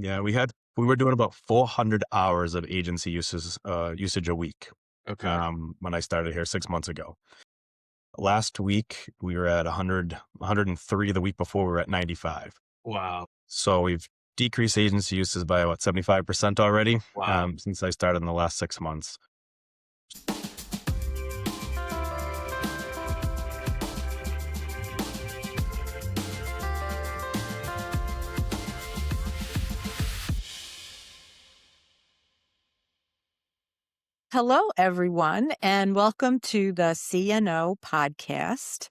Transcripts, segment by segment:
Yeah, we were doing about 400 hours of agency usage a week Okay. when I started here 6 months ago. Last week we were at 103. The week before we were at 95. Wow. So we've decreased agency uses by about 75% already Wow. since I started in the last 6 months. Hello, everyone, and welcome to the CNO podcast.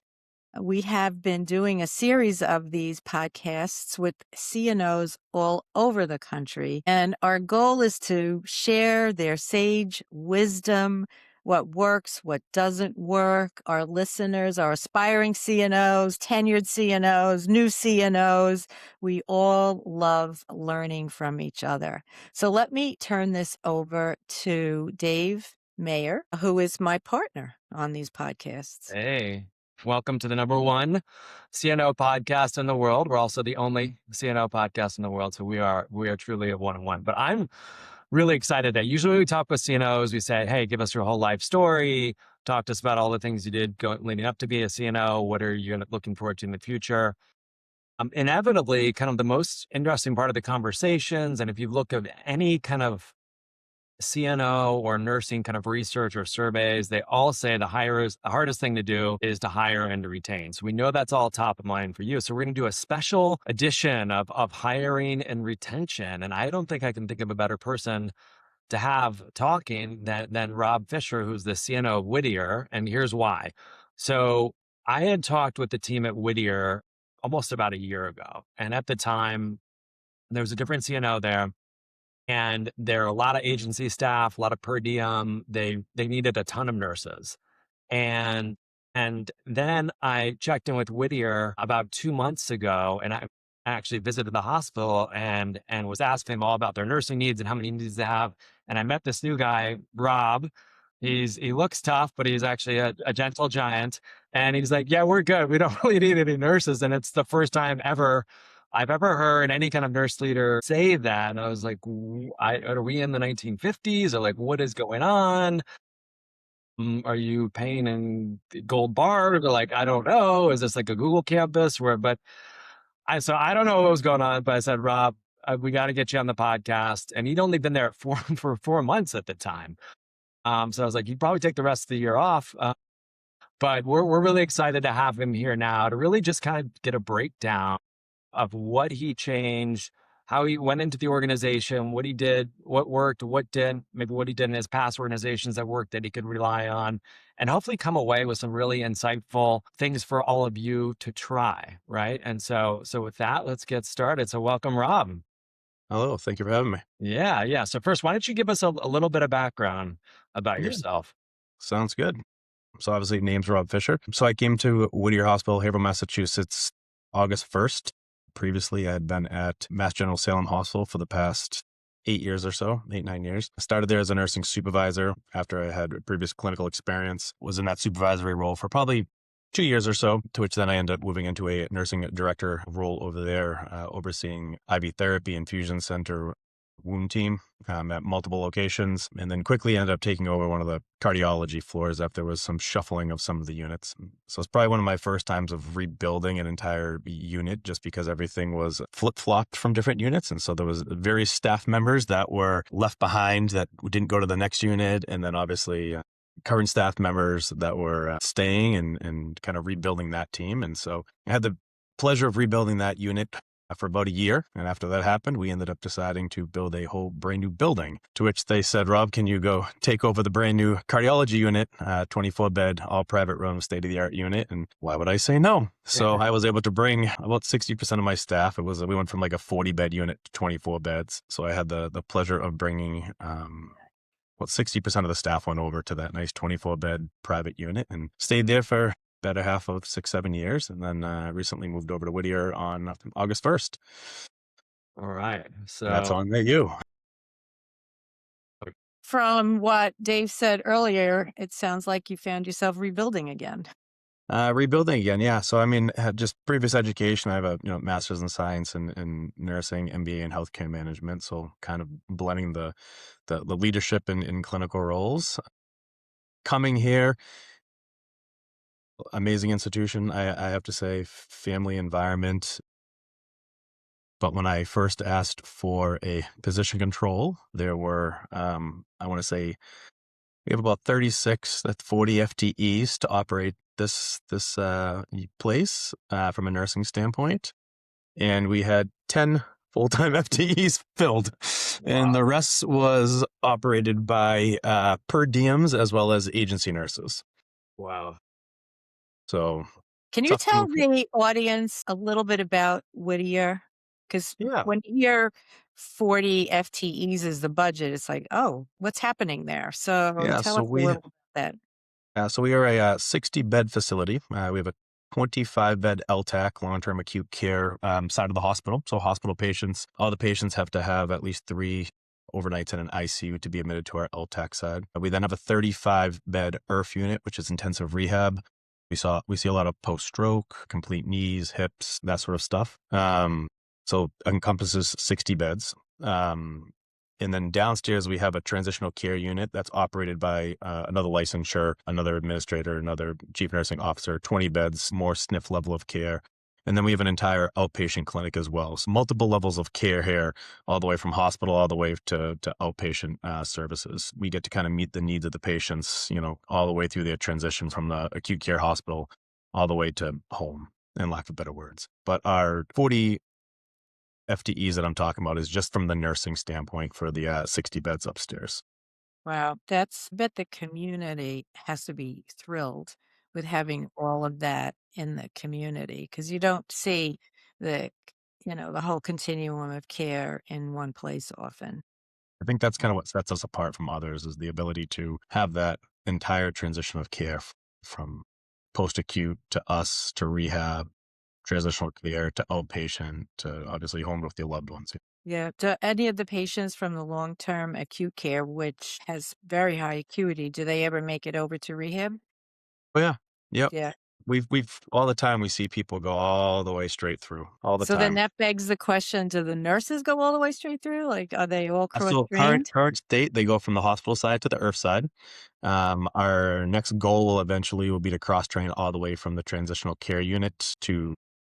We have been doing a series of these podcasts with CNOs all over the country, and our goal is to share their sage wisdom, what works, what doesn't work. Our listeners are aspiring CNOs, tenured CNOs, new CNOs. We all love learning from each other. So let me turn this over to Dave Mayer, who is my partner on these podcasts. Hey, welcome to the number one CNO podcast in the world. We're also the only CNO podcast in the world, so we are truly a one-on-one. But I'm really excited that usually we talk with CNOs. We say, "Hey, give us your whole life story. Talk to us about all the things you did leading up to be a CNO. What are you looking forward to in the future?" Inevitably, kind of the most interesting part of the conversations, and if you look at any kind of CNO or nursing kind of research or surveys, they all say the hardest thing to do is to hire and to retain. So we know that's all top of mind for you. So we're going to do a special edition of hiring and retention. And I don't think I can think of a better person to have talking than Rob Fisher, who's the CNO of Whittier. And here's why. So I had talked with the team at Whittier almost about a year ago. And at the time, there was a different CNO there. And there are a lot of agency staff, a lot of per diem. They needed a ton of nurses. And and then I checked in with Whittier about 2 months ago, and I actually visited the hospital and was asking them all about their nursing needs and how many needs they have. And I met this new guy, Rob. He looks tough, but he's actually a gentle giant. And he's like, "Yeah, we're good. We don't really need any nurses." And it's the first time ever I've ever heard any kind of nurse leader say that. And I was like, are we in the 1950s, or like, what is going on? Are you paying in gold bars, or like, I don't know. Is this like a Google campus so I don't know what was going on, but I said, "Rob, we got to get you on the podcast." And he'd only been there for 4 months at the time. So I was like, "You'd probably take the rest of the year off." But we're really excited to have him here now to really just kind of get a breakdown of what he changed, how he went into the organization, what he did, what worked, what didn't, maybe what he did in his past organizations that worked that he could rely on, and hopefully come away with some really insightful things for all of you to try, right? And so with that, let's get started. So welcome, Rob. Hello, thank you for having me. Yeah. So first, why don't you give us a little bit of background about Yeah, yourself? sounds good. So obviously, name's Rob Fisher. So I came to Whittier Hospital, Haverhill, Massachusetts, August 1st. Previously, I had been at Mass General Salem Hospital for the past 8 years or so, 8, 9 years. I started there as a nursing supervisor after I had previous clinical experience, was in that supervisory role for probably 2 years or so, to which then I ended up moving into a nursing director role over there, overseeing IV therapy, infusion center, wound team at multiple locations, and then quickly ended up taking over one of the cardiology floors after there was some shuffling of some of the units. So it's probably one of my first times of rebuilding an entire unit, just because everything was flip-flopped from different units. And so there was various staff members that were left behind that didn't go to the next unit. And then obviously current staff members that were staying and kind of rebuilding that team. And so I had the pleasure of rebuilding that unit for about a year. And after that happened, we ended up deciding to build a whole brand new building, to which they said, "Rob, can you go take over the brand new cardiology unit, 24 bed, all private room, state of the art unit?" And why would I say no? So I was able to bring about 60% of my staff. We went from like a 40 bed unit to 24 beds. So I had the pleasure of bringing, about 60% of the staff went over to that nice 24 bed private unit and stayed there for better half of 6, 7 years. And then recently moved over to Whittier on August 1st. All right. That's So on you. From what Dave said earlier, it sounds like you found yourself rebuilding again. Rebuilding again, yeah. So I mean, had just previous education. I have a master's in science and nursing, MBA in healthcare management. So kind of blending the leadership in clinical roles. Coming here, amazing institution. I have to say, family environment. But when I first asked for a position control, there were I want to say we have about 36 to 40 FTEs to operate this place from a nursing standpoint, and we had 10 full-time FTEs filled, and the rest was operated by per diems as well as agency nurses. Wow. So Can you tough tell group. the audience a little bit about Whittier? Because Yeah, when you hear 40 FTEs is the budget, it's like, oh, what's happening there? So yeah. tell So us a we little about that. So we are a 60-bed facility. We have a 25-bed LTAC, long-term acute care side of the hospital. So hospital patients, all the patients have to have at least 3 overnights in an ICU to be admitted to our LTAC side. We then have a 35-bed IRF unit, which is intensive rehab. We see a lot of post-stroke, complete knees, hips, that sort of stuff. So encompasses 60 beds. And then downstairs, we have a transitional care unit that's operated by another licensure, another administrator, another chief nursing officer, 20 beds, more SNF level of care. And then we have an entire outpatient clinic as well. So multiple levels of care here, all the way from hospital, all the way to outpatient services. We get to kind of meet the needs of the patients, all the way through their transition from the acute care hospital all the way to home, in lack of better words. But our 40 FTEs that I'm talking about is just from the nursing standpoint for the 60 beds upstairs. Wow, I bet the community has to be thrilled with having all of that in the community because you don't see the, the whole continuum of care in one place often. I think that's kind of what sets us apart from others is the ability to have that entire transition of care from post-acute to us to rehab, transitional care to outpatient to obviously home with your loved ones. Yeah. Do any of the patients from the long-term acute care, which has very high acuity, do they ever make it over to rehab? Oh yeah. Yep. Yeah. We've all the time we see people go all the way straight through all the So then time. that begs the question, do the nurses go all the way straight through? Like, are they all So current cross-trained? current state, they go from the hospital side to the IRF side. Our next goal will be to cross train all the way from the transitional care unit to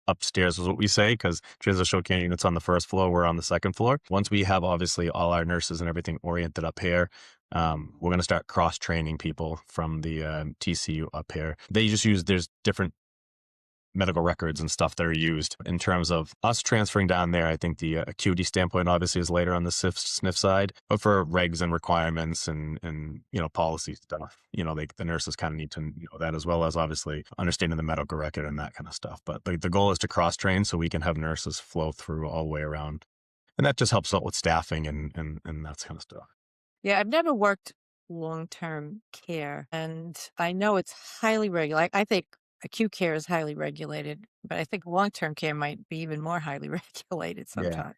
upstairs is what we say, because transitional care unit's on the first floor, we're on the second floor. Once we have obviously all our nurses and everything oriented up here, we're going to start cross training people from the TCU up here. There's different medical records and stuff that are used in terms of us transferring down there. I think the acuity standpoint obviously is later on the SNF side, but for regs and requirements and policy stuff, the nurses kind of need to know that as well as obviously understanding the medical record and that kind of stuff. But the goal is to cross train so we can have nurses flow through all the way around, and that just helps out with staffing and that kind of stuff. Yeah, I've never worked long-term care, and I know it's highly regulated. I think acute care is highly regulated, but I think long-term care might be even more highly regulated Yeah. sometimes.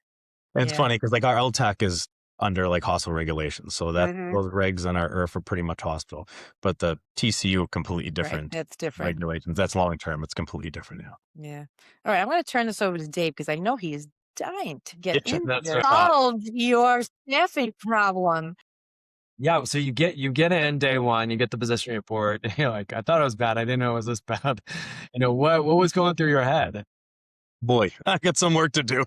And it's Yeah. funny because like our LTAC is under like hospital regulations. So that Mhm. those regs on our IRF are pretty much hospital, but the TCU completely Right. different That's different. regulations. That's long term. It's completely different now. Yeah. All right. I'm going to turn this over to Dave because I know he is dying to get Yeah. in That's there. right. Solve your staffing problem. Yeah, so you get in day one, you get the position report. You're like, I thought it was bad. I didn't know it was this bad. What was going through your head? Boy, I got some work to do.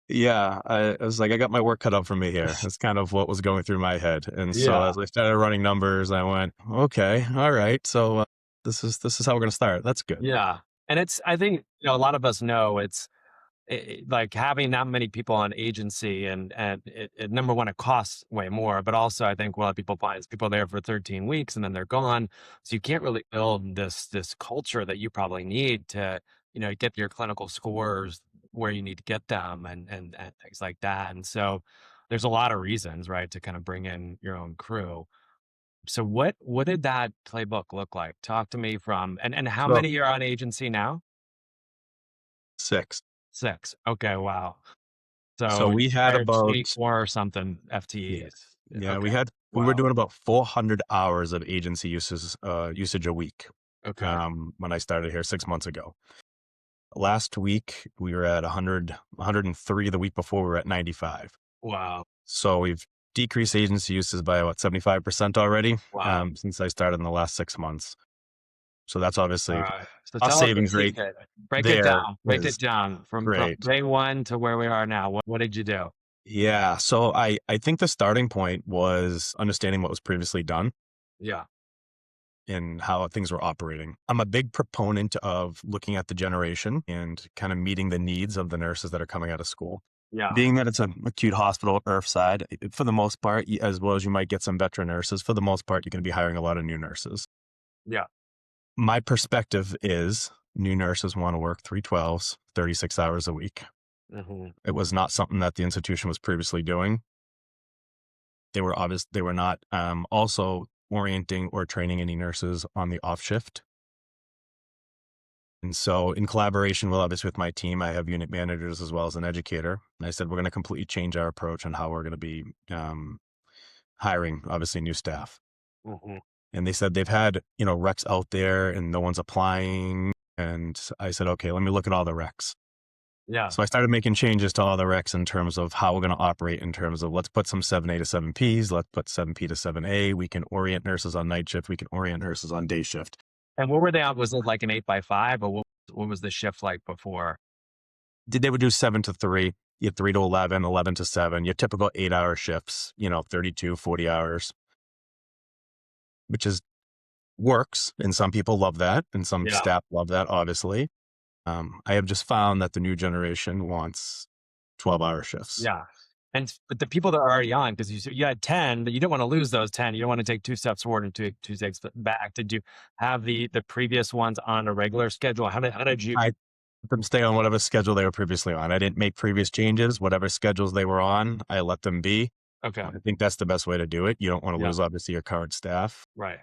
Yeah, I was like, I got my work cut out for me here. That's kind of what was going through my head. And so Yeah. as I started running numbers, I went, okay, all right. So this is how we're going to start. That's good. Yeah. And I think, a lot of us know like having that many people on agency and number one, it costs way more, but also I think what people find is people are there for 13 weeks and then they're gone. So you can't really build this culture that you probably need to, get your clinical scores where you need to get them and things like that. And so there's a lot of reasons, right, to kind of bring in your own crew. So what did that playbook look like? Talk to me and how So many are on agency now? 6. 6. Okay, wow. So So we had entire about 24 or something yeah. FTEs. Yeah, Okay. we were Wow. doing about 400 hours of agency usage a week. Okay. when I started here 6 months ago. Last week, we were at 103. The week before, we were at 95. Wow. So we've decreased agency uses by about 75% already Wow. since I started in the last 6 months. So that's All obviously right. So a tell us the savings rate secret. Break it there down. Break is it down from great. day one to where we are now. What did you do? Yeah. So I think the starting point was understanding what was previously done Yeah. and how things were operating. I'm a big proponent of looking at the generation and kind of meeting the needs of the nurses that are coming out of school. Yeah. Being that it's an acute hospital, IRF side, for the most part, as well as you might get some veteran nurses, for the most part, you're going to be hiring a lot of new nurses. Yeah. My perspective is new nurses want to work 312s, 36 hours a week. Hmm. It was not something that the institution was previously doing. They were not also orienting or training any nurses on the off shift. And so in collaboration with my team, I have unit managers as well as an educator. And I said, we're going to completely change our approach on how we're going to be hiring, obviously, new staff. Hmm. And they said they've had, recs out there and no one's applying. And I said, okay, let me look at all the recs. Yeah. So I started making changes to all the recs in terms of how we're going to operate in terms of let's put some 7A to 7Ps, let's put 7P to 7A. We can orient nurses on night shift. We can orient nurses on day shift. And what were they on? Was it like an 8x5 or what was the shift like before? They would do 7 to 3, you had 3 to 11, 11 to 7, your typical 8-hour shifts, 32, 40 hours, which works. And some people love that. And some Yeah. staff love that, obviously. I have just found that the new generation wants 12-hour shifts. Yeah. But the people that are already on, because you had 10, but you don't want to lose those 10. You don't want to take 2 steps forward and two steps back. Did you have the previous ones on a regular schedule? How did you? I let them stay on whatever schedule they were previously on. I didn't make previous changes. Whatever schedules they were on, I let them be. Okay. I think that's the best way to do it. You don't want to Yeah. lose, obviously, your current staff. Right.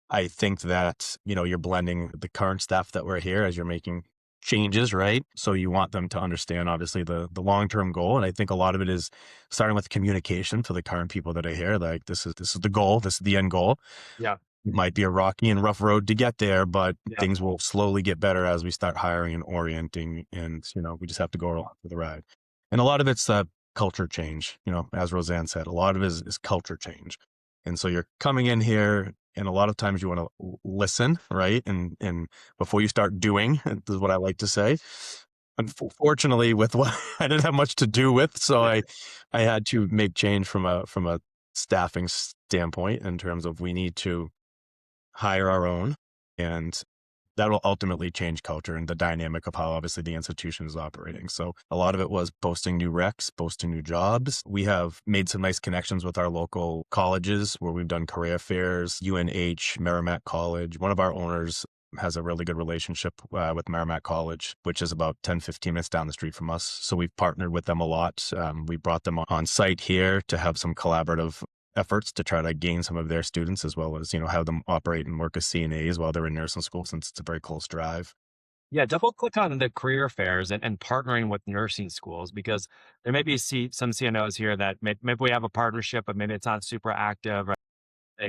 I think that, you're blending the current staff that were here as you're making changes, right? So you want them to understand, obviously, the long-term goal. And I think a lot of it is starting with communication for the current people that are here. Like, this is the goal. This is the end goal. Yeah. It might be a rocky and rough road to get there, but Yeah. things will slowly get better as we start hiring and orienting. And, we just have to go along for the ride. And a lot of it's culture change, as Roseanne said, a lot of it is culture change. And so you're coming in here and a lot of times you want to listen, right? And before you start doing, this is what I like to say. Unfortunately, with what I didn't have much to do with, so I had to make change from a staffing standpoint in terms of we need to hire our own, and that will ultimately change culture and the dynamic of how obviously the institution is operating. So a lot of it was posting new recs, posting new jobs. We have made some nice connections with our local colleges where we've done career fairs, UNH, Merrimack College. One of our owners has a really good relationship with Merrimack College, which is about 10, 15 minutes down the street from us. So we've partnered with them a lot. We brought them on site here to have some collaborative efforts to try to gain some of their students, as well as, have them operate and work as CNAs while they're in nursing school, since it's a very close drive. Yeah, double click on the career fairs and partnering with nursing schools, because there may be some CNOs here that maybe we have a partnership, but maybe it's not super active. Right?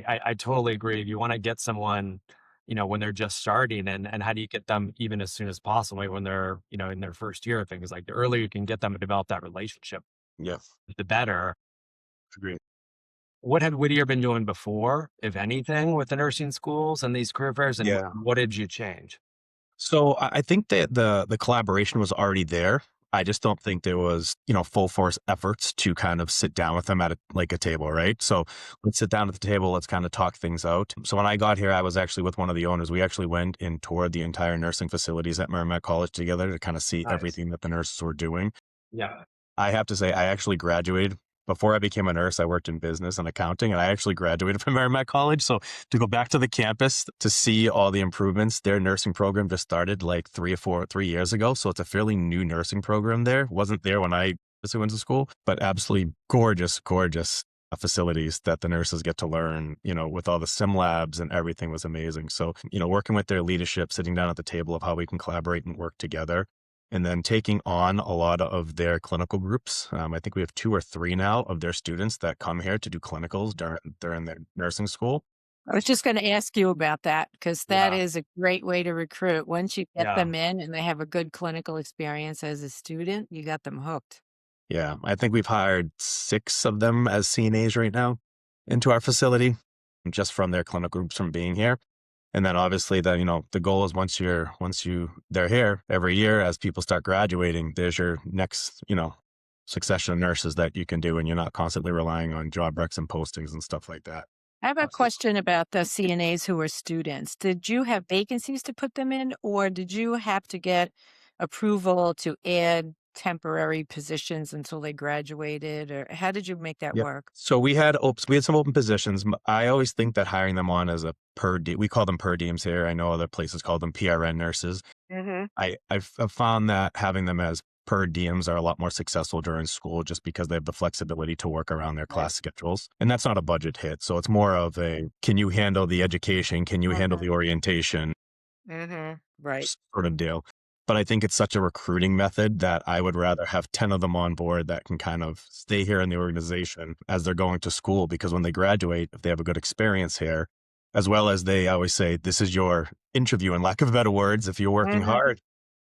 I totally agree. If you want to get someone, when they're just starting, and how do you get them even as soon as possible when they're, in their first year of things, like the earlier you can get them to develop that relationship, Yeah, the better. agree. What had Whittier been doing before, if anything, with the nursing schools and these career fairs, and Yeah. what did you change? So I think that the collaboration was already there. I just don't think there was, full force efforts to kind of sit down with them at a table, right? So let's sit down at the table. Let's kind of talk things out. So when I got here, I was actually with one of the owners. We actually went and toured the entire nursing facilities at Merrimack College together to kind of see Nice. everything that the nurses were doing. Yeah. I have to say, I actually graduated. Before I became a nurse, I worked in business and accounting, and I actually graduated from Merrimack College. So to go back to the campus to see all the improvements, their nursing program just started like 3 years ago. So it's a fairly new nursing program there. Wasn't there when I went to school, but absolutely gorgeous, gorgeous facilities that the nurses get to learn, with all the sim labs and everything was amazing. So, working with their leadership, sitting down at the table of how we can collaborate and work together. And then taking on a lot of their clinical groups. I think we have 2 or 3 now of their students that come here to do clinicals during their nursing school. I was just going to ask you about that because that Yeah. is a great way to recruit. Once you get Yeah. them in and they have a good clinical experience as a student, you got them hooked. Yeah, I think we've hired 6 of them as CNAs right now into our facility, just from their clinical groups from being here. And then obviously the goal is they're here every year as people start graduating, there's your next, succession of nurses that you can do, and you're not constantly relying on job recs and postings and stuff like that. I have a Absolutely. question about the CNAs who are students. Did you have vacancies to put them in, or did you have to get approval to add temporary positions until they graduated, or how did you make that Yep. work? So we had some open positions. I always think that hiring them on as a we call them per diems here. I know other places call them PRN nurses. Hmm. I've found that having them as per diems are a lot more successful during school just because they have the flexibility to work around their Right. class schedules. And that's not a budget hit. So it's more of a, can you handle the education? Can you handle Hmm. the orientation Right. sort of deal? But I think it's such a recruiting method that I would rather have 10 of them on board that can kind of stay here in the organization as they're going to school. Because when they graduate, if they have a good experience here, as well as they always say, this is your interview, in lack of better words, if you're working Hmm. hard,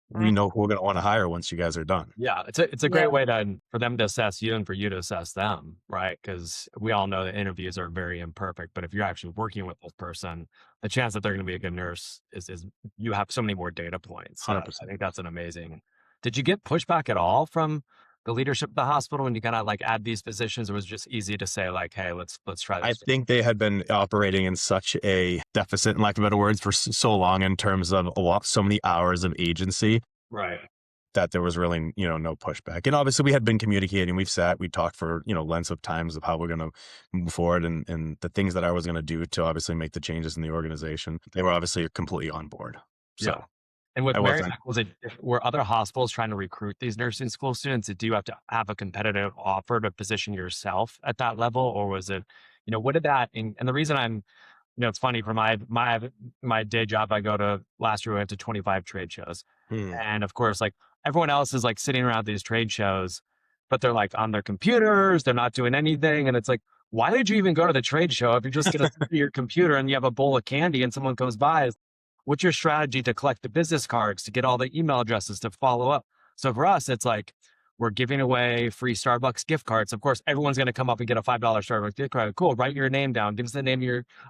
we know who we're going to want to hire once you guys are done. Yeah, it's a Yeah. great way for them to assess you and for you to assess them, right? Because we all know that interviews are very imperfect, but if you're actually working with this person, the chance that they're going to be a good nurse is you have so many more data points. So I 100%. think that's an amazing. Did you get pushback at all from the leadership of the hospital when you kind of like add these positions, or was it just easy to say like, hey, let's try I this? think they had been operating in such a deficit, in lack of better words, for so long in terms of so many hours of agency Right. that there was really, no pushback. And obviously we had been communicating. We talked for, lengths of times of how we're going to move forward and the things that I was going to do to obviously make the changes in the organization. They were obviously completely on board. Yeah. So And with I wasn't. Merrimack, were other hospitals trying to recruit these nursing school students? Do you have to have a competitive offer to position yourself at that level, or was it, what did that? And the reason it's funny for my day job, I go to last year we went to 25 trade shows, Hmm. and of course, like everyone else is like sitting around these trade shows, but they're like on their computers, they're not doing anything, and it's like, why did you even go to the trade show if you're just going to sit at your computer and you have a bowl of candy and someone comes by? What's your strategy to collect the business cards, to get all the email addresses, to follow up? So for us, it's like we're giving away free Starbucks gift cards. Of course, everyone's going to come up and get a $5 Starbucks gift card. Cool. Write your name down. Give us the name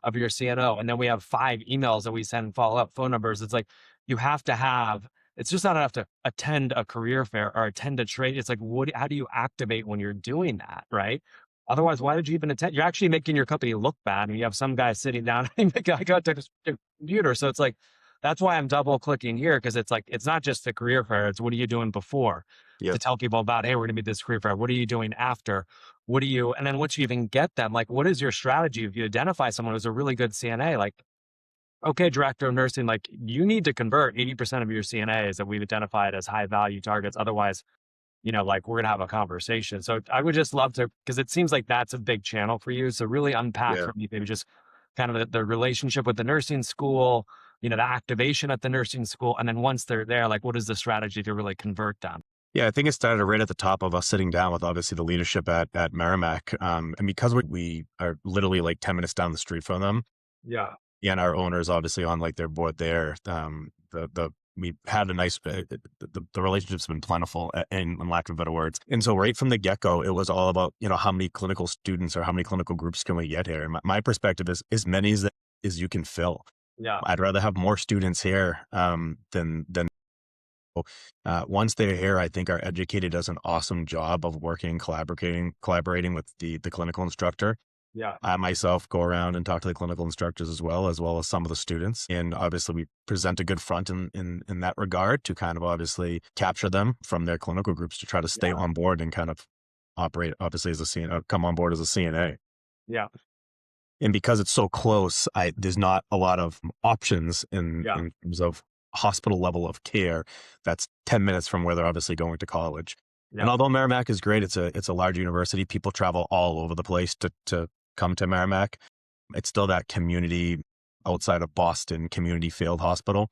of your CNO. And then we have 5 emails that we send follow up phone numbers. It's like you have to have, it's just not enough to attend a career fair or attend a trade. It's like, how do you activate when you're doing that? Right. Otherwise, why did you even attend? You're actually making your company look bad. And you have some guy sitting down and the guy got to the computer. So it's like, that's why I'm double clicking here. Cause it's like, it's not just the career fair. It's what are you doing before to Yep. tell people about, hey, we're going to be this career fair. What are you doing after? And then once you even get them, like, what is your strategy? If you identify someone who's a really good CNA, like, okay, director of nursing, like you need to convert 80% of your CNAs that we've identified as high value targets. Otherwise, like we're going to have a conversation. So I would just love to, because it seems like that's a big channel for you. So really unpack Yeah. for me, maybe just kind of the relationship with the nursing school, the activation at the nursing school. And then once they're there, like what is the strategy to really convert them? Yeah, I think it started right at the top of us sitting down with obviously the leadership at Merrimack. And because we are literally like 10 minutes down the street from them, Yeah. and our owners obviously on like their board there, we had a nice, the relationship's been plentiful in lack of better words. And so right from the get-go, it was all about, how many clinical students or how many clinical groups can we get here? And my perspective is as many as you can fill. Yeah. I'd rather have more students here than once they're here. I think our educator does an awesome job of working, collaborating with the clinical instructor. Yeah. I myself go around and talk to the clinical instructors as well as some of the students. And obviously we present a good front in that regard to kind of obviously capture them from their clinical groups to try to stay Yeah. on board and kind of operate obviously as a CNA, come on board as a CNA. Yeah. And because it's so close, there's not a lot of options Yeah. in terms of hospital level of care that's 10 minutes from where they're obviously going to college. And Yeah. although Merrimack is great, it's a large university. People travel all over the place to come to Merrimack. It's still that community outside of Boston community field hospital.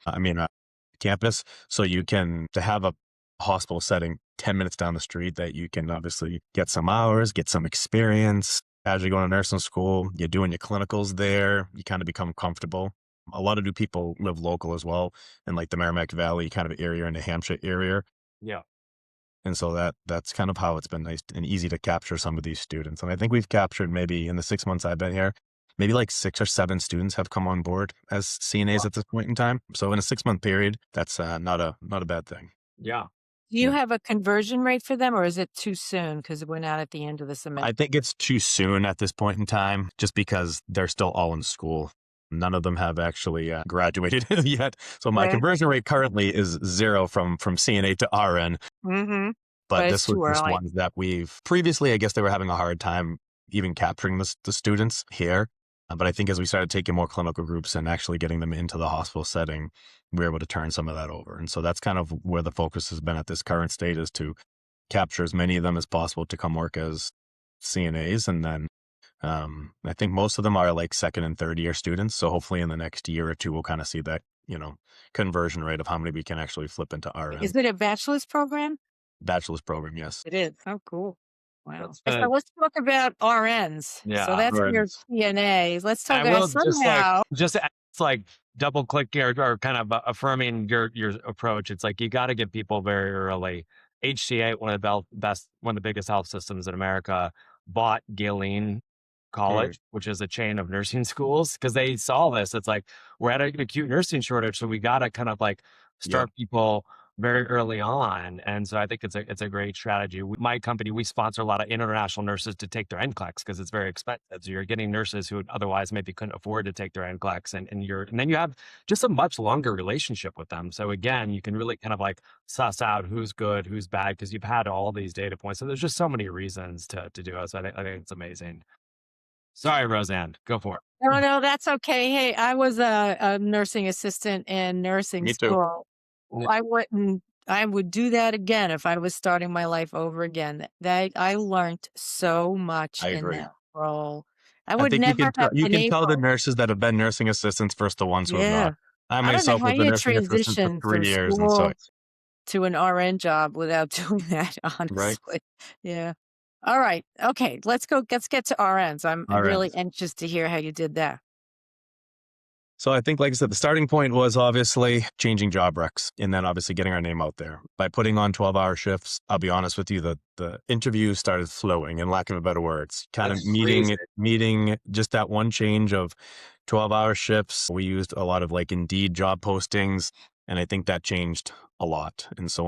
Campus. So to have a hospital setting 10 minutes down the street that you can obviously get some hours, get some experience, as you go to nursing school, you're doing your clinicals there, you kind of become comfortable. A lot of new people live local as well in like the Merrimack Valley kind of area in the Hampshire area. Yeah. And so that's kind of how it's been nice and easy to capture some of these students. And I think we've captured maybe in the 6 months I've been here, maybe like 6 or 7 students have come on board as CNAs at this point in time. So in a 6 month period, that's not a bad thing. Yeah. Do you Yeah. have a conversion rate for them, or is it too soon because we're not at the end of the semester? I think it's too soon at this point in time, just because they're still all in school. None of them have actually graduated yet. So my Okay. conversion rate currently is 0 from CNA to RN. Mm-hmm. But But it's this was too just early. ones that we've previously, I guess they were having a hard time even capturing the students here. But I think as we started taking more clinical groups and actually getting them into the hospital setting, we were able to turn some of that over. And so that's kind of where the focus has been at this current state, is to capture as many of them as possible to come work as CNAs. And then I think most of them are like 2nd and 3rd year students. So hopefully in the next year or two, we'll kind of see that, conversion rate of how many we can actually flip into RN. Is it a bachelor's program? Bachelor's program, yes. It is. Oh, cool. Wow. That's So let's talk about RNs. So Yeah. that's your RNs. CNAs. Let's talk I about will somehow. just it's like double click or kind of affirming your approach. It's like you got to get people very early. HCA, one of the one of the biggest health systems in America, bought Galen College, which is a chain of nursing schools, because they saw this. It's like we're at an acute nursing shortage, so we got to kind of like Yeah. start people very early on. And so I think it's a great strategy. My company, we sponsor a lot of international nurses to take their NCLEX because it's very expensive. So you're getting nurses who otherwise maybe couldn't afford to take their NCLEX, and then you have just a much longer relationship with them. So again, you can really kind of like suss out who's good, who's bad, because you've had all these data points. So there's just so many reasons to do it. So I think it's amazing. Sorry, Roseanne, go for it. No, that's okay. Hey, I was a nursing assistant in nursing Me too. school. I would do that again if I was starting my life over again. That I learned so much I in agree. that role. I I would think never have you been can tell the able. nurses that have been nursing assistants versus the ones who have Yeah. not. I I don't know myself how was a you nursing assistant for transition 3 from years, and so school to an RN job without doing that, right. honestly. Yeah. All right. Okay. Let's get to RNs. I'm All right. really anxious to hear how you did that. So I think, like I said, the starting point was obviously changing job recs and then obviously getting our name out there. By putting on 12-hour shifts, I'll be honest with you, the interviews started flowing, in lack of a better words. Kind of That's crazy. meeting just that one change of 12-hour shifts. We used a lot of like Indeed job postings, and I think that changed a lot. And so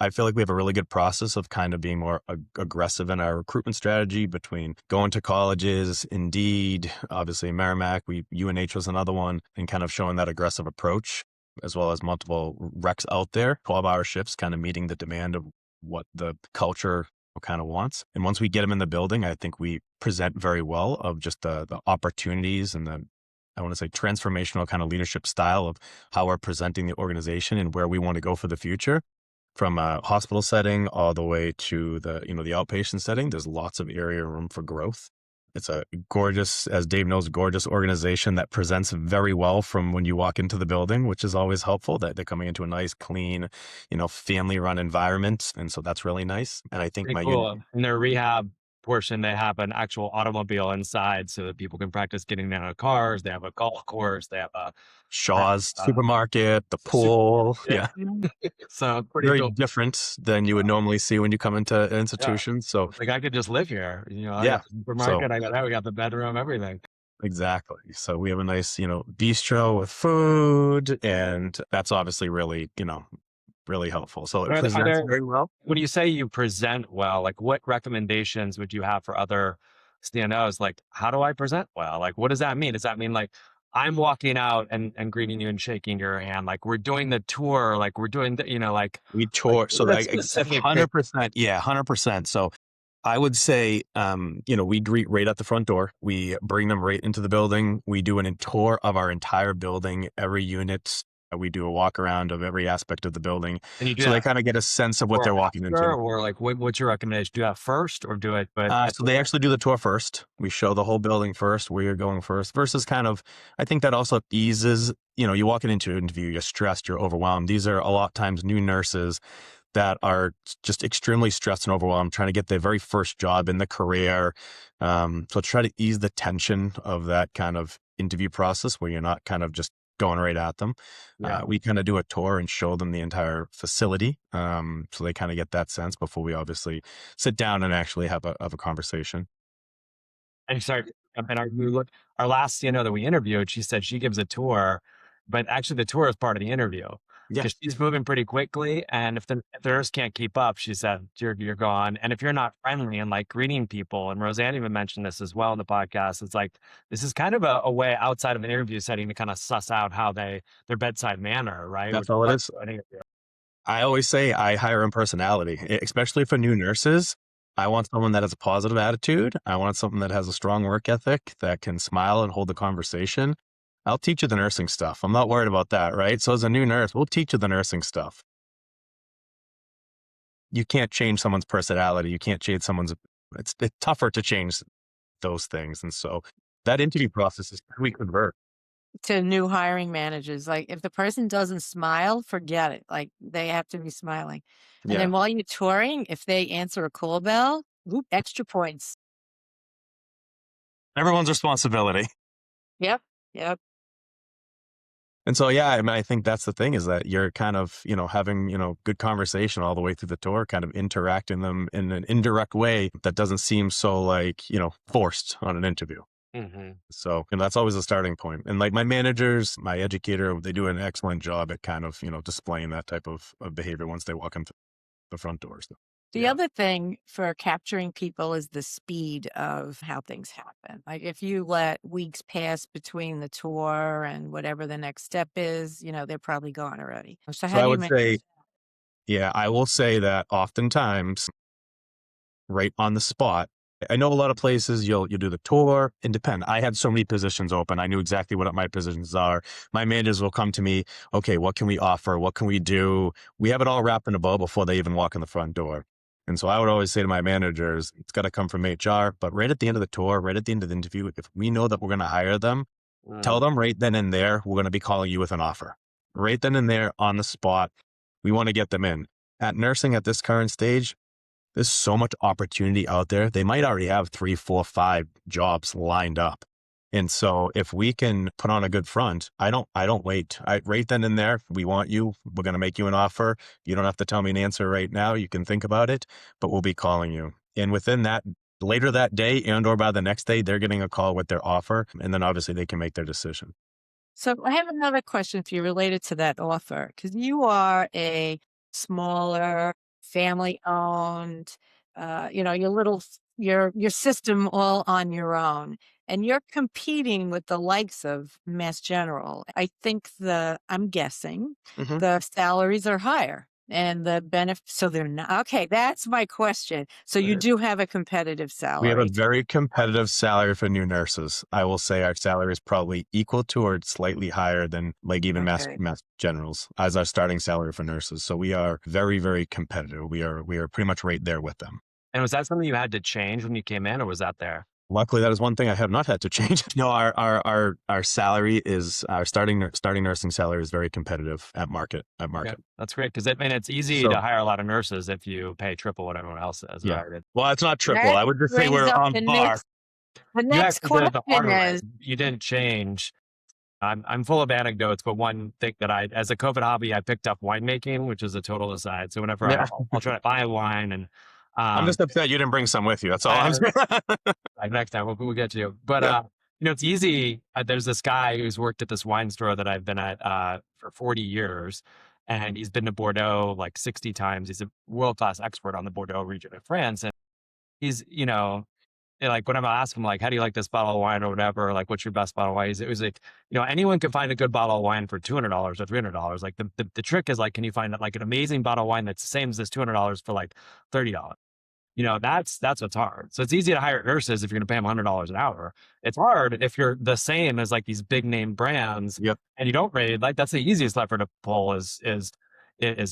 I feel like we have a really good process of kind of being more aggressive in our recruitment strategy between going to colleges, Indeed, obviously Merrimack, UNH was another one, and kind of showing that aggressive approach, as well as multiple recs out there, 12-hour shifts, kind of meeting the demand of what the culture kind of wants. And once we get them in the building, I think we present very well of just the opportunities and I want to say transformational kind of leadership style of how we're presenting the organization and where we want to go for the future, from a hospital setting all the way to the outpatient setting. There's lots of area room for growth. It's a gorgeous, as Dave knows, gorgeous organization that presents very well from when you walk into the building, which is always helpful, that they're coming into a nice, clean, family run environment. And so that's really nice. And I think Pretty my cool. In their rehab portion, they have an actual automobile inside so that people can practice getting out of cars. They have a golf course. They have a Shaw's uh, supermarket, the super. pool. Yeah. Yeah. So pretty Very cool. different than you would normally see when you come into an Yeah. institution. So Like I could just live here. I yeah, got the supermarket. We got the bedroom, everything. exactly. So we have a nice, bistro with food, and that's obviously really, really helpful. So it Are presents there, very well. when you say you present well, like what recommendations would you have for other CNOs? Like, how do I present well? Like, what does that mean? Does that mean like I'm walking out and greeting you and shaking your hand? Like we're doing the tour, like we're doing the, like We tour. So that's like specific. 100%. Yeah, 100%. So I would say, we greet right at the front door. We bring them right into the building. We do a tour of our entire building, every unit. We do a walk around of every aspect of the building. And you do So they that kind of get a sense of what or they're walking after, into. or like what's your recommendation? Do that first or do it? But So they actually do the tour first. We show the whole building first, where you're going first, versus kind of, I think that also eases, you walk into an interview, you're stressed, you're overwhelmed. These are a lot of times new nurses that are just extremely stressed and overwhelmed, trying to get their very first job in the career. So try to ease the tension of that kind of interview process where you're not kind of just going right at them. Yeah. We kind of do a tour and show them the entire facility. So they kind of get that sense before we obviously sit down and actually have a conversation. And sorry, and our last CNO that we interviewed, she said she gives a tour, but actually the tour is part of the interview Yeah, because she's moving pretty quickly. And if the nurse can't keep up, she said, you're gone. And if you're not friendly and like greeting people, and Roseanne even mentioned this as well in the podcast, it's like, this is kind of a way outside of an interview setting to kind of suss out how their bedside manner, right? that's Which is all it what is. an interview. I always say I hire in personality, especially for new nurses. I want someone that has a positive attitude. I want someone that has a strong work ethic, that can smile and hold the conversation. I'll teach you the nursing stuff. I'm not worried about that, right? So as a new nurse, we'll teach you the nursing stuff. You can't change someone's personality. You can't change it's tougher to change those things. And so that interview process is we convert. To new hiring managers, like, if the person doesn't smile, forget it, like, they have to be smiling. And Yeah. then while you're touring, if they answer a call bell, oop, extra points. Everyone's responsibility. Yep, yep. And so, yeah, I mean, I think that's the thing is that you're kind of, having, good conversation all the way through the tour, kind of interacting them in an indirect way that doesn't seem so like, forced on an interview. Mm-hmm. So, that's always a starting point. And like my managers, my educator, they do an excellent job at kind of, displaying that type of behavior once they walk into the front doors. The Yeah. other thing for capturing people is the speed of how things happen. Like, if you let weeks pass between the tour and whatever the next step is, they're probably gone already. So So how I do you would manage say, that? yeah, I will say that oftentimes right on the spot. I know a lot of places you'll do the tour and depend. I had so many positions open. I knew exactly what my positions are. My managers will come to me. Okay, what can we offer? What can we do? We have it all wrapped in a bow before they even walk in the front door. And so I would always say to my managers, it's got to come from HR. But right at the end of the tour, right at the end of the interview, if we know that we're going to hire them, tell them right then and there, we're going to be calling you with an offer. Right then and there on the spot, we want to get them in. At nursing at this current stage, there's so much opportunity out there. They might already have 3, 4, 5 jobs lined up. And so if we can put on a good front, I don't wait. Right then and there, we want you. We're going to make you an offer. You don't have to tell me an answer right now. You can think about it, but we'll be calling you. And within that, later that day and or by the next day, they're getting a call with their offer. And then obviously they can make their decision. So I have another question for you related to that offer, because you are a smaller, family-owned, your system all on your own, and you're competing with the likes of Mass General. I'm guessing Mhm. the salaries are higher and the benefits, so they're not. Okay, that's my question. So you do have a competitive We have a salary. very competitive salary for new nurses. I will say our salary is probably equal to or slightly higher than like even Okay. mass generals as our starting salary for nurses. So we are very, very competitive. We are pretty much right there with them. And was that something you had to change when you came in, or was that there? Luckily, that is one thing I have not had to change. No, our salary is our starting nursing salary is very competitive at market. Okay, that's great because it's easy to So hire a lot of nurses if you pay triple what everyone else is, yeah. right? Well, it's not triple. That I would just say brings we're up on the par. next You did it the hard question way. is, You didn't change. I'm full of anecdotes, but one thing that as a COVID hobby, I picked up winemaking, which is a total aside. So whenever Yeah. I'll try to buy wine and I'm um, just upset you didn't bring some with you. That's all I, I'm saying. like next time we'll get to you. But Yeah. it's easy. There's this guy who's worked at this wine store that I've been at for 40 years, and he's been to Bordeaux like 60 times. He's a world-class expert on the Bordeaux region of France, and he's like whenever I ask him like, how do you like this bottle of wine or whatever, like what's your best bottle of wine? It was like, anyone can find a good bottle of wine for $200 or $300. Like the trick is like, can you find like an amazing bottle of wine that's the same as this $200 for like $30? That's what's hard. So it's easy to hire nurses if you're going to pay them $100 an hour. It's hard if you're the same as like these big name brands Yep. and you don't rate. Like that's the easiest lever to pull is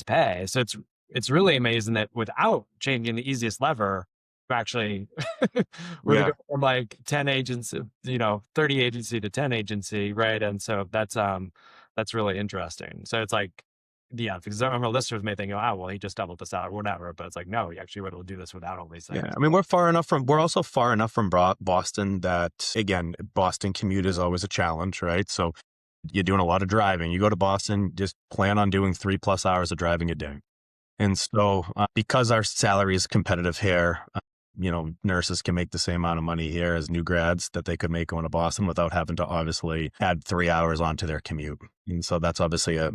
pay. So it's really amazing that without changing the easiest lever, we're actually we're to Yeah. go from like 10 agents, 30 agency to 10 agency, right? And so that's really interesting. So it's like Yeah, because some of our listeners may think, oh, well, he just doubled the salary, whatever. But it's like, no, he actually would able to do this without all these Yeah, things. I mean, we're also far enough from Boston that, again, Boston commute is always a challenge, right? So you're doing a lot of driving. You go to Boston, just plan on doing 3+ hours of driving a day. And so, because our salary is competitive here, nurses can make the same amount of money here as new grads that they could make going to Boston without having to obviously add 3 hours onto their commute. And so that's obviously a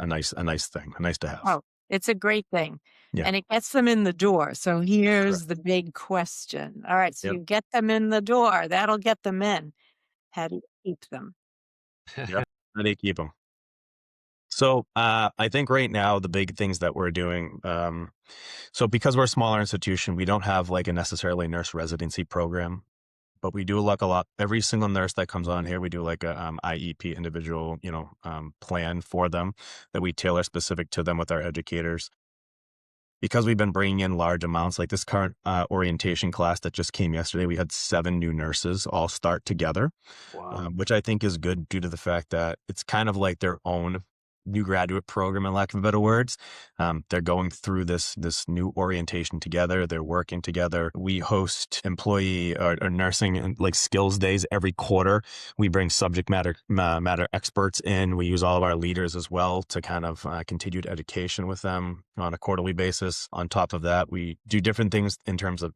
nice thing, a nice to have. Oh, it's a great thing, Yeah. and it gets them in the door. So Correct. here's the big question. All right, so Yep. you get them in the door, that'll get them in. How do you keep them? Yep. How do you keep them? So, I think right now the big things that we're doing, so because we're a smaller institution, we don't have like a necessarily nurse residency program, but we do like a lot. Every single nurse that comes on here, we do like a IEP, individual, plan for them that we tailor specific to them with our educators. Because we've been bringing in large amounts, like this current orientation class that just came yesterday, we had 7 new nurses all start together, Wow. which I think is good due to the fact that it's kind of like their own new graduate program, in lack of better words. They're going through this new orientation together. They're working together. We host employee or nursing and like skills days every quarter. We bring subject matter experts in. We use all of our leaders as well to kind of continued education with them on a quarterly basis. On top of that, we do different things in terms of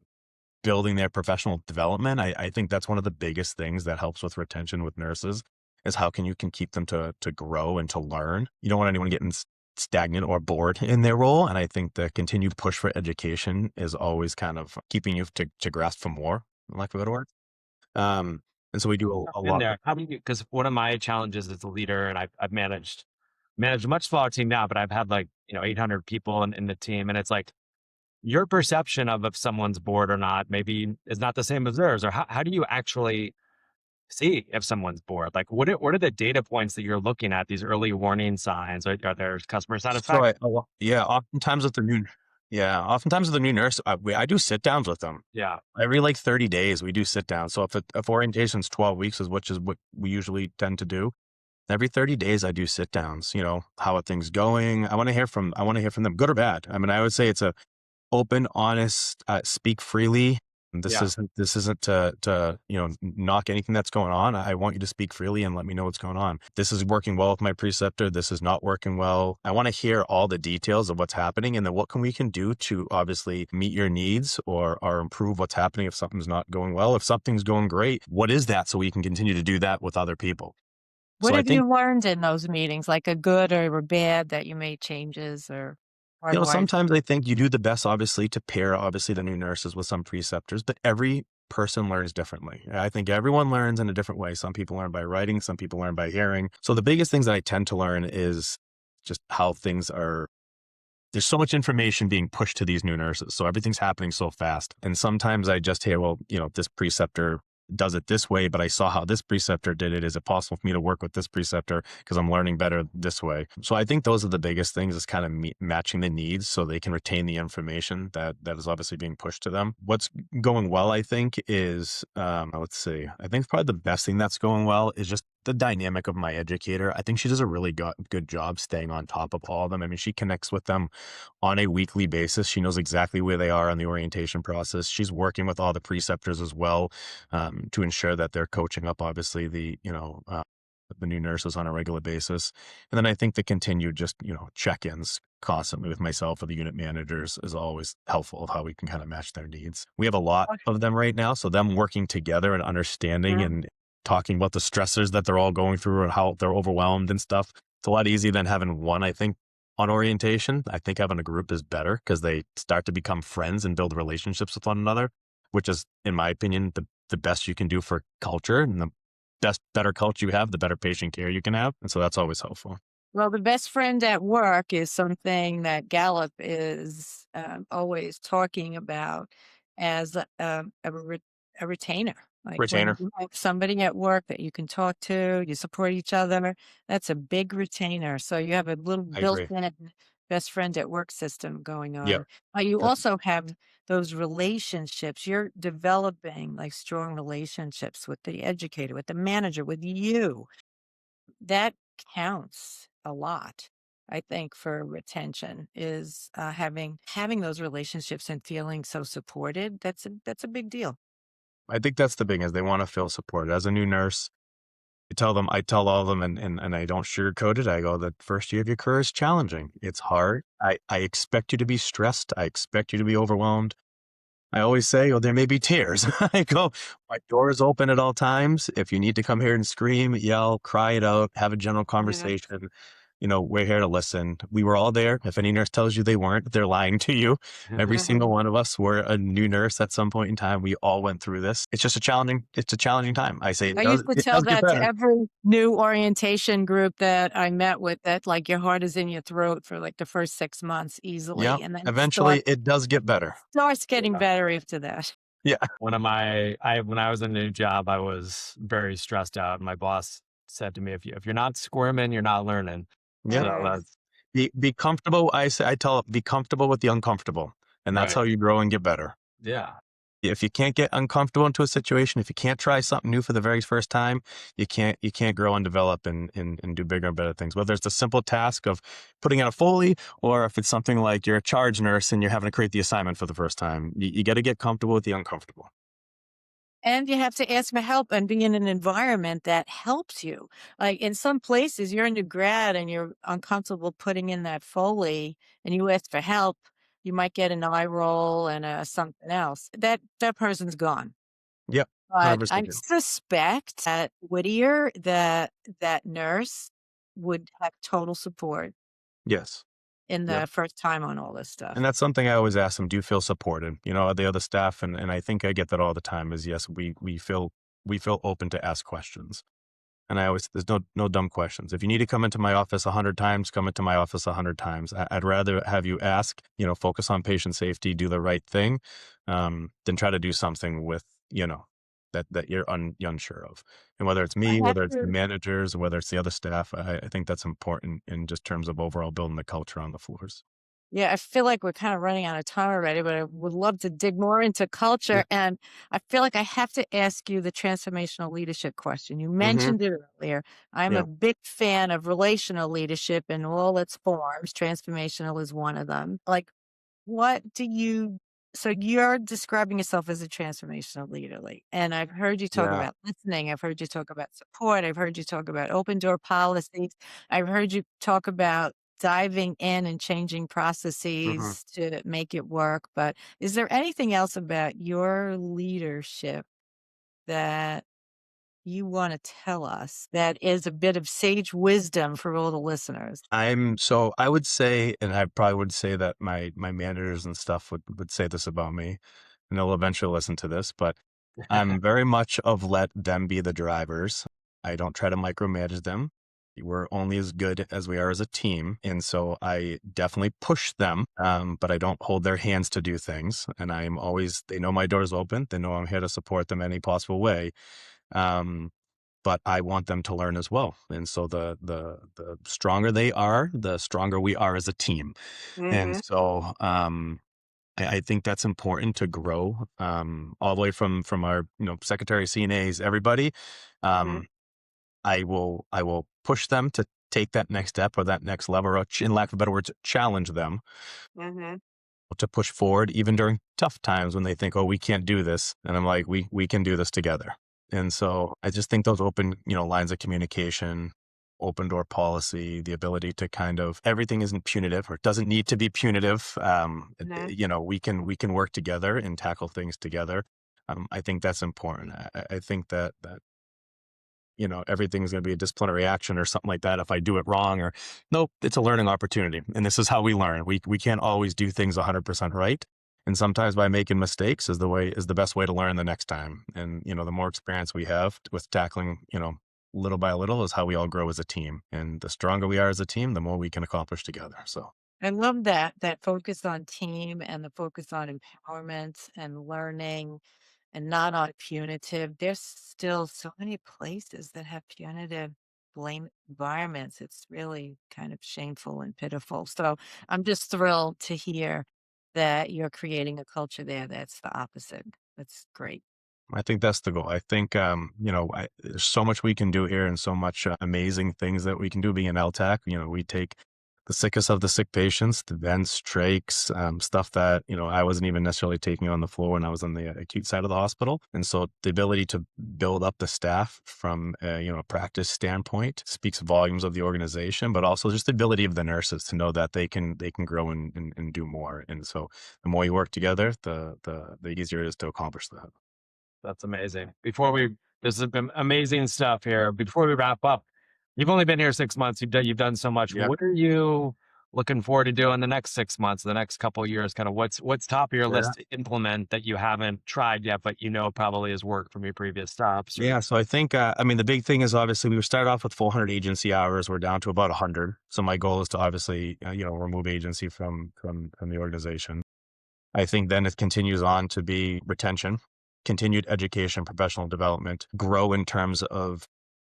building their professional development. I think that's one of the biggest things that helps with retention with nurses is how can keep them to grow and to learn. You don't want anyone getting stagnant or bored in their role. And I think the continued push for education is always kind of keeping you to grasp for more, in lack of a better word. And so we do I've a been lot. there. How do you? Because one of my challenges as a leader, and I've managed a much smaller team now, but I've had like 800 people in the team, and it's like your perception of if someone's bored or not maybe is not the same as theirs. Or how do you actually see if someone's bored? Like, what are the data points that you're looking at? These early warning signs? Are there customer So satisfaction? yeah, oftentimes with the new nurse, I do sit downs with them. Yeah, Every like 30 days, we do sit down. So if orientation's 12 weeks, which is what we usually tend to do, every 30 days I do sit downs. How are things going? I want to hear from them, good or bad. I mean, I would say it's a open, honest, speak freely. This yeah. isn't this isn't to knock anything that's going on. I want you to speak freely and let me know what's going on. This is working well with my preceptor. This is not working well. I want to hear all the details of what's happening, and then what we can do to obviously meet your needs or improve what's happening if something's not going well. If something's going great, what is that so we can continue to do that with other people? What So I have think you learned in those meetings, like a good or a bad that you made changes or hardwired? sometimes I think you do the best, obviously, to pair, obviously, the new nurses with some preceptors, but every person learns differently. I think everyone learns in a different way. Some people learn by writing, some people learn by hearing. So the biggest things that I tend to learn is just how things are. There's so much information being pushed to these new nurses. So everything's happening so fast. And sometimes I just hear, well, this preceptor does it this way, but I saw how this preceptor did it. Is it possible for me to work with this preceptor because I'm learning better this way? So I think those are the biggest things is kind of matching the needs so they can retain the information that is obviously being pushed to them. What's going well, I think, is, let's see, I think probably the best thing that's going well is just the dynamic of my educator. I think she does a really good job staying on top of all of them. I mean, she connects with them on a weekly basis. She knows exactly where they are on the orientation process. She's working with all the preceptors as well, to ensure that they're coaching up, obviously, the new nurses on a regular basis. And then I think the continued just, check-ins constantly with myself or the unit managers is always helpful of how we can kind of match their needs. We have a lot of them right now. So them working together and understanding Mhm. and talking about the stressors that they're all going through and how they're overwhelmed and stuff. It's a lot easier than having one, I think, on orientation. I think having a group is better because they start to become friends and build relationships with one another, which is, in my opinion, the best you can do for culture. And the better culture you have, the better patient care you can have. And so that's always helpful. Well, the best friend at work is something that Gallup is always talking about as a retainer. Like when Retainer. you have somebody at work that you can talk to, you support each other, that's a big retainer. So you have a little I agree. built-in best friend at work system going Yep. on. But you Yep. also have those relationships. You're developing like strong relationships with the educator, with the manager, with you. That counts a lot. I think, for retention is having those relationships and feeling so supported. That's a big deal. I think that's the thing is they want to feel supported. As a new nurse, I tell all of them, and I don't sugarcoat it. I go, the first year of your career is challenging. It's hard. I expect you to be stressed. I expect you to be overwhelmed. I always say, oh, there may be tears. I go, my door is open at all times. If you need to come here and scream, yell, cry it out, have a general Yeah. conversation, we're here to listen. We were all there. If any nurse tells you they weren't, they're lying to you. Every single one of us were a new nurse at some point in time. We all went through this. It's a challenging time. I say I used to it tell does get that to better. every new orientation group that I met with, that like your heart is in your throat for like the first 6 months Yeah. easily. And then Eventually it does get better. starts getting Yeah. better after that. Yeah. When I was in a new job, I was very stressed out. My boss said to me, if you're not squirming, you're not learning. Yeah. So Mm. that's Be comfortable. I tell be comfortable with the uncomfortable. And that's right. how you grow and get better. Yeah. If you can't get uncomfortable into a situation, if you can't try something new for the very first time, you can't grow and develop and do bigger and better things. Whether it's the simple task of putting out a Foley, or if it's something like you're a charge nurse and you're having to create the assignment for the first time, you got to get comfortable with the uncomfortable. And you have to ask for help and be in an environment that helps you. Like in some places, you're a new grad and you're uncomfortable putting in that Foley and you ask for help, you might get an eye roll and something else. That person's gone. Yep, But I 100%. suspect at Whittier that that nurse would have total support Yes. in Yep. the first time on all this And stuff. that's something I always ask them, do you feel supported? The other staff, and I think I get that all the time is yes, we feel open to ask questions. And there's no dumb questions. If you need to come into my office 100 times, come into my office 100 times. I'd rather have you ask, focus on patient safety, do the right thing, than try to do something with, that you're unsure of. And whether it's I me, have whether it's the to managers, or whether it's the other staff, I think that's important in just terms of overall building the culture on the floors. Yeah, I feel like we're kind of running out of time already, but I would love to dig more into Yeah. culture. And I feel like I have to ask you the transformational leadership question. You Hmm. mentioned it earlier. I'm a Yeah. big fan of relational leadership in all its forms. Transformational is one of them. Like, what do you so you're describing yourself as a transformational leader, like, and I've heard you talk Yeah. about listening, I've heard you talk about support, I've heard you talk about open door policies, I've heard you talk about diving in and changing Hmm. processes to make it work, but is there anything else about your leadership that you wanna tell us that is a bit of sage wisdom for all the listeners? I would say, and I probably would say that my managers and stuff would say this about me, and they'll eventually listen to this, but I'm very much of let them be the drivers. I don't try to micromanage them. We're only as good as we are as a team. And so I definitely push them, but I don't hold their hands to do things. And they know my door's open. They know I'm here to support them any possible way. Um, but I want them to learn as well. And so the stronger they are, the stronger we are as a team. And Mhm, so I think that's important to grow, all the way from our secretary, CNAs, everybody. mhm, Um, I will push them to take that next step or that next level, or in lack of better words, challenge them mhm. to push forward even during tough times when they think, oh, we can't do this. And I'm like, we can do this together. And so I just think those open, lines of communication, open door policy, the ability to kind of, everything isn't punitive or it doesn't need to be punitive. Mhm. We can work together and tackle things together. I think that's important. I think that everything's going to be a disciplinary action or something like that if I do it wrong, or nope, it's a learning opportunity. And this is how we learn. We can't always do things 100% right. And sometimes by making mistakes is the best way to learn the next time. And, the more experience we have with tackling, little by little is how we all grow as a team. And the stronger we are as a team, the more we can accomplish together. So I love that focus on team and the focus on empowerment and learning and not on punitive. There's still so many places that have punitive blame environments. It's really kind of shameful and pitiful. So I'm just thrilled to hear that you're creating a culture there that's the opposite. That's great. I think that's the goal. I think, there's so much we can do here and so much amazing things that we can do being LTAC. We take the sickest of the sick patients, the vents, trachs, stuff that, I wasn't even necessarily taking on the floor when I was on the acute side of the hospital. And so the ability to build up the staff from a practice standpoint speaks volumes of the organization, but also just the ability of the nurses to know that they can grow and do more. And so the more you work together, the easier it is to accomplish that. That's amazing. This has been amazing stuff here. Before we wrap up, you've only been here 6 months. You've done so much. Yeah. What are you looking forward to doing the next 6 months, the next couple of years? Kind of what's top of your Yeah. list to implement that you haven't tried yet, but probably has worked from your previous stops? Yeah, so I think, the big thing is obviously we started off with 400 agency hours. We're down to about 100. So my goal is to obviously, remove agency from the organization. I think then it continues on to be retention, continued education, professional development, grow in terms of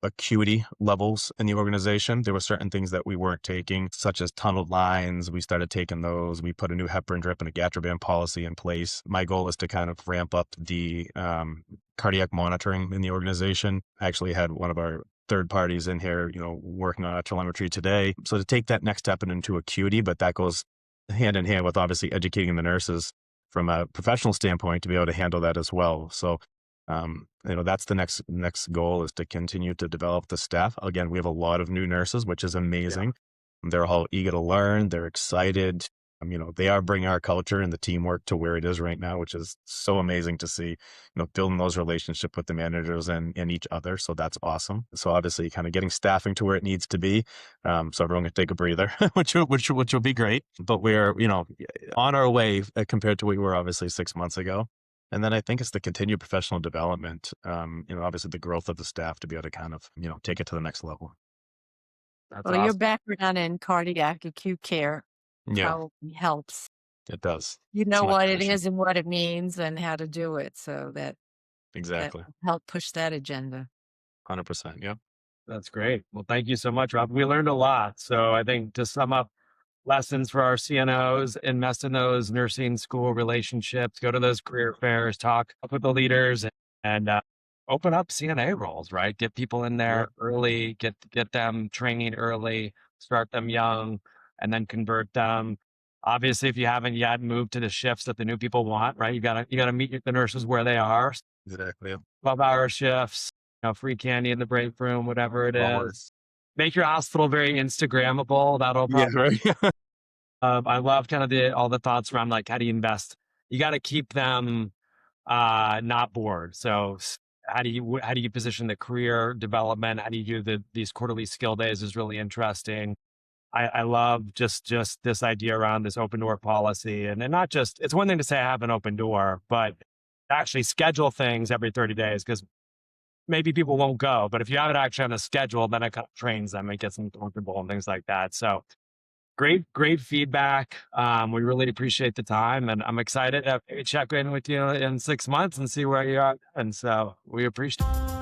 acuity levels in the organization. There were certain things that we weren't taking, such as tunneled lines. We started taking those. We put a new heparin drip and a Gatroban policy in place. My goal is to kind of ramp up the cardiac monitoring in the organization. I actually had one of our third parties in here, working on a telemetry today. So to take that next step into acuity, but that goes hand in hand with obviously educating the nurses from a professional standpoint to be able to handle that as well. So, that's the next goal, is to continue to develop the staff. Again, we have a lot of new nurses, which is amazing. Yeah. They're all eager to learn. They're excited. They are bringing our culture and the teamwork to where it is right now, which is so amazing to see, building those relationships with the managers and each other. So that's awesome. So obviously kind of getting staffing to where it needs to be. So everyone can take a breather, which will be great. But we're, on our way compared to what we were obviously 6 months ago. And then I think it's the continued professional development, obviously the growth of the staff to be able to kind of, take it to the next level. That's Well, your awesome. background in cardiac acute care Yeah, probably helps. it does. You It's know my what it passion. is and what it means and how to do it. So that Exactly. will help push that agenda. 100%. Yeah. That's great. Well, thank you so much, Rob. We learned a lot. So I think to sum up, lessons for our CNOs, invest in those nursing school relationships, go to those career fairs, talk with the leaders, and open up CNA roles, right? Get people in there early, get them training early, start them young, and then convert them. Obviously, if you haven't yet moved to the shifts that the new people want, right? You gotta meet the nurses where they are. Exactly. 12-hour shifts, free candy in the break room, whatever it Always. is. Make your hospital very Instagrammable. That'll Yeah, probably right. I love kind of all the thoughts around like how do you invest? You got to keep them not bored. So how do you position the career development? How do you do these quarterly skill days is really interesting. I love just this idea around this open door policy, and not just, it's one thing to say I have an open door, but actually schedule things every 30 days, because maybe people won't go, but if you have it actually on a schedule, then it kind of trains them and gets them comfortable and things like that. So great feedback. We really appreciate the time, and I'm excited to check in with you in 6 months and see where you are. And so we appreciate it.